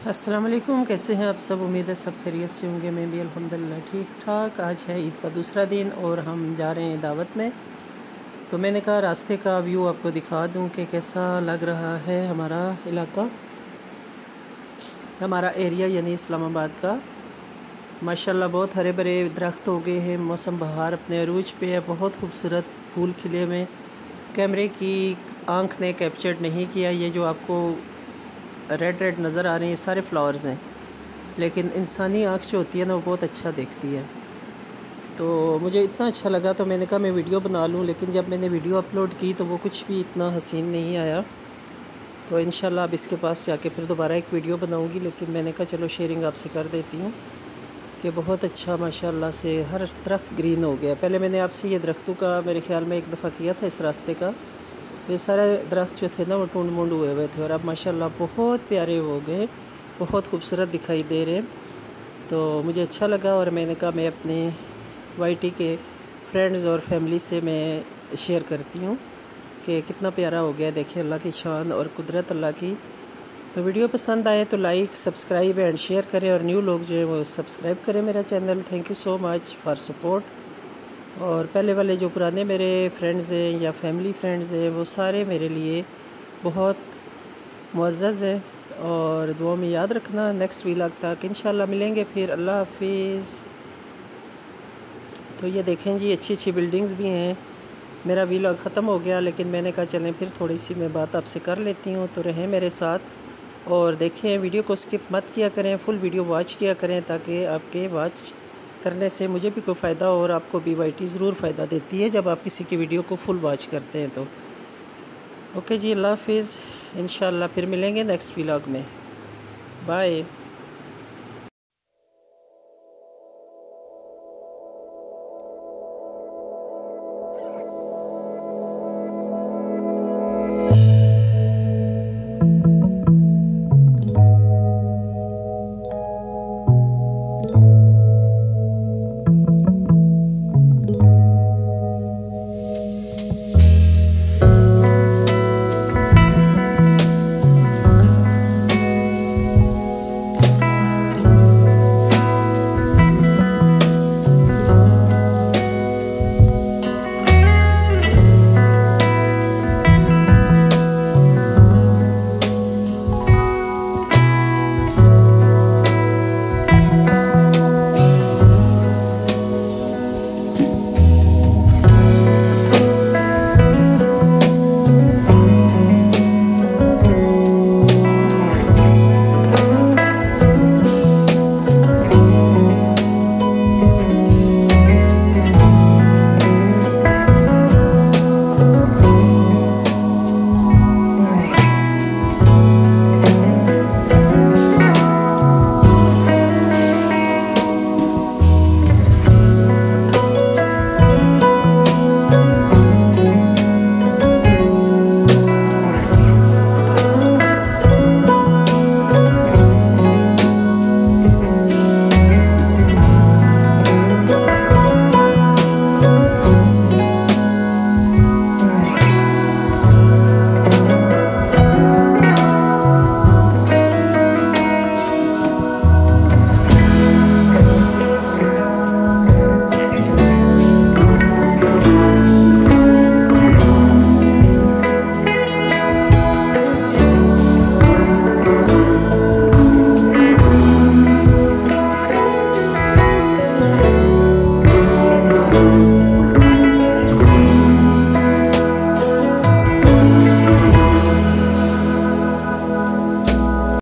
अस्सलाम वालेकुम। कैसे हैं आप सब? उम्मीद है सब खैरियत से होंगे। मैं भी अल्हम्दुलिल्लाह ठीक ठाक। आज है ईद का दूसरा दिन और हम जा रहे हैं दावत में। तो मैंने कहा रास्ते का व्यू आपको दिखा दूं कि कैसा लग रहा है हमारा इलाका, हमारा एरिया यानी इस्लामाबाद का। माशाल्लाह बहुत हरे भरे दरख्त हो गए हैं। मौसम बहार अपने अरूज पे है। बहुत खूबसूरत फूल खिले में कैमरे की आंख ने कैप्चर नहीं किया। ये जो आपको रेड रेड नज़र आ रही हैं सारे फ्लावर्स हैं, लेकिन इंसानी आँख जो होती है ना वो बहुत अच्छा देखती है। तो मुझे इतना अच्छा लगा तो मैंने कहा मैं वीडियो बना लूँ, लेकिन जब मैंने वीडियो अपलोड की तो वो कुछ भी इतना हसीन नहीं आया। तो इंशाल्लाह अब इसके पास जाके फिर दोबारा एक वीडियो बनाऊँगी, लेकिन मैंने कहा चलो शेयरिंग आपसे कर देती हूँ कि बहुत अच्छा माशाल्लाह से हर दरख्त ग्रीन हो गया। पहले मैंने आपसे ये दरख्तों का मेरे ख्याल में एक दफ़ा किया था इस रास्ते का, तो ये सारे दरख्त जो थे ना वो टूंड मूंड हुए हुए थे और अब माशाल्लाह बहुत प्यारे हो गए, बहुत खूबसूरत दिखाई दे रहे। तो मुझे अच्छा लगा और मैंने कहा मैं अपने वाईटी के फ्रेंड्स और फैमिली से मैं शेयर करती हूँ कि कितना प्यारा हो गया। देखिए अल्लाह की शान और कुदरत अल्लाह की। तो वीडियो पसंद आए तो लाइक सब्सक्राइब एंड शेयर करें, और न्यू लोग जो है वो सब्सक्राइब करें मेरा channel. Thank you so much for support. और पहले वाले जो पुराने मेरे फ्रेंड्स हैं या फैमिली फ्रेंड्स हैं वो सारे मेरे लिए बहुत मुअज़्ज़ज़ हैं, और दुआ में याद रखना। नेक्स्ट व्लॉग तक इंशाल्लाह मिलेंगे फिर। अल्लाह हाफिज़। तो ये देखें जी अच्छी अच्छी बिल्डिंग्स भी हैं। मेरा व्लॉग ख़त्म हो गया, लेकिन मैंने कहा चलें फिर थोड़ी सी मैं बात आपसे कर लेती हूँ। तो रहें मेरे साथ और देखें, वीडियो को स्किप मत किया करें, फुल वीडियो वॉच किया करें, ताकि आपके वॉच करने से मुझे भी कोई फ़ायदा हो और आपको भी वाईटी ज़रूर फ़ायदा देती है जब आप किसी की वीडियो को फुल वॉच करते हैं। तो ओके जी, अल्लाह हाफिज़। इंशाल्लाह फिर मिलेंगे नेक्स्ट व्लॉग में। बाय।